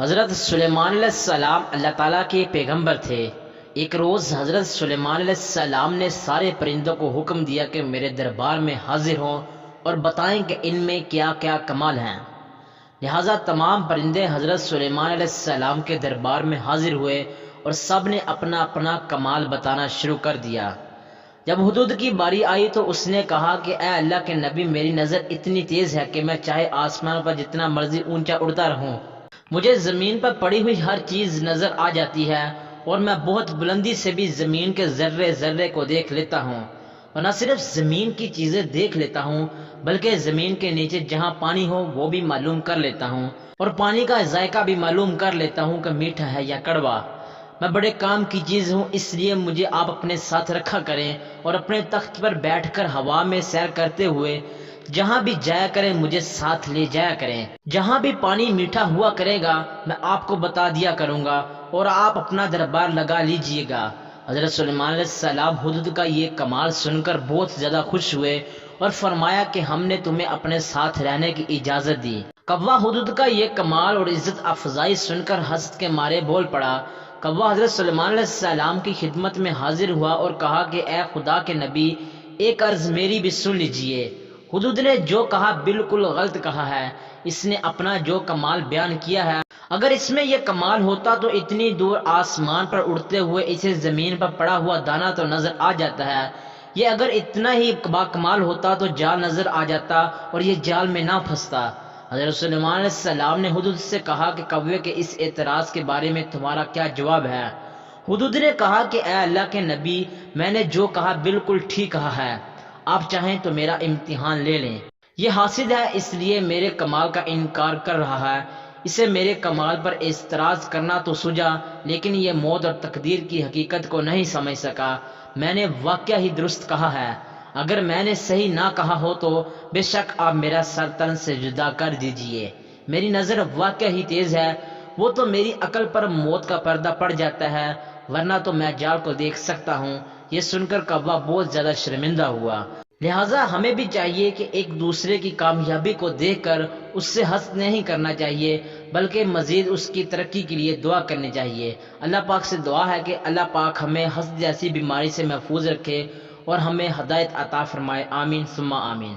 حضرت سلیمان علیہ السلام اللہ تعالیٰ کے پیغمبر تھے۔ ایک روز حضرت سلیمان علیہ السلام نے سارے پرندوں کو حکم دیا کہ میرے دربار میں حاضر ہوں اور بتائیں کہ ان میں کیا کیا کمال ہیں۔ لہٰذا تمام پرندے حضرت سلیمان علیہ السلام کے دربار میں حاضر ہوئے اور سب نے اپنا اپنا کمال بتانا شروع کر دیا۔ جب ہدہد کی باری آئی تو اس نے کہا کہ اے اللہ کے نبی، میری نظر اتنی تیز ہے کہ میں چاہے آسمان پر جتنا مرضی اونچا اڑتا رہوں، مجھے زمین پر پڑی ہوئی ہر چیز نظر آ جاتی ہے، اور میں بہت بلندی سے بھی زمین کے ذرے ذرے کو دیکھ لیتا ہوں، اور نہ صرف زمین کی چیزیں دیکھ لیتا ہوں بلکہ زمین کے نیچے جہاں پانی ہو وہ بھی معلوم کر لیتا ہوں، اور پانی کا ذائقہ بھی معلوم کر لیتا ہوں کہ میٹھا ہے یا کڑوا۔ میں بڑے کام کی چیز ہوں، اس لیے مجھے آپ اپنے ساتھ رکھا کریں اور اپنے تخت پر بیٹھ کر ہوا میں سیر کرتے ہوئے جہاں بھی جایا کریں مجھے ساتھ لے جایا کریں۔ جہاں بھی پانی میٹھا ہوا کرے گا میں آپ کو بتا دیا کروں گا اور آپ اپنا دربار لگا لیجئے گا۔ حضرت سلیمان علیہ السلام ہدہد کا یہ کمال سن کر بہت زیادہ خوش ہوئے اور فرمایا کہ ہم نے تمہیں اپنے ساتھ رہنے کی اجازت دی۔ کوا ہدہد کا یہ کمال اور عزت افزائی سن کر حسد کے مارے بول پڑا۔ کوا حضرت سلیمان علیہ السلام کی خدمت میں حاضر ہوا اور کہا کہ اے خدا کے نبی، ایک عرض میری بھی سن لیجئے۔ ہدہد نے جو کہا بالکل غلط کہا ہے، اس نے اپنا جو کمال بیان کیا ہے، اگر اس میں یہ کمال ہوتا تو اتنی دور آسمان پر اڑتے ہوئے اسے زمین پر پڑا ہوا دانا تو نظر آ جاتا ہے، یہ اگر اتنا ہی با کمال ہوتا تو جال نظر آ جاتا اور یہ جال میں نہ پھنستا۔ حضرت سلیمان علیہ السلام نے ہدہد سے کہا کہ کوے کے اس اعتراض کے بارے میں تمہارا کیا جواب ہے؟ ہدہد نے کہا کہ اے اللہ کے نبی، میں نے جو کہا بالکل ٹھیک کہا ہے، آپ چاہیں تو میرا امتحان لے لیں۔ یہ حاسد ہے، اس لیے میرے کمال کا انکار کر رہا ہے، اسے میرے کمال پر اعتراض کرنا تو سوجا، لیکن یہ موت اور تقدیر کی حقیقت کو نہیں سمجھ سکا۔ میں نے واقعہ ہی درست کہا ہے، اگر میں نے صحیح نہ کہا ہو تو بے شک آپ میرا سر تن سے جدا کر دیجئے۔ میری نظر واقعہ ہی تیز ہے، وہ تو میری عقل پر موت کا پردہ پڑ جاتا ہے، ورنہ تو میں جال کو دیکھ سکتا ہوں۔ یہ سن کر کوا بہت زیادہ شرمندہ ہوا۔ لہٰذا ہمیں بھی چاہیے کہ ایک دوسرے کی کامیابی کو دیکھ کر اس سے حسد نہیں کرنا چاہیے، بلکہ مزید اس کی ترقی کے لیے دعا کرنی چاہیے۔ اللہ پاک سے دعا ہے کہ اللہ پاک ہمیں حسد جیسی بیماری سے محفوظ رکھے اور ہمیں ہدایت عطا فرمائے۔ آمین ثم آمین۔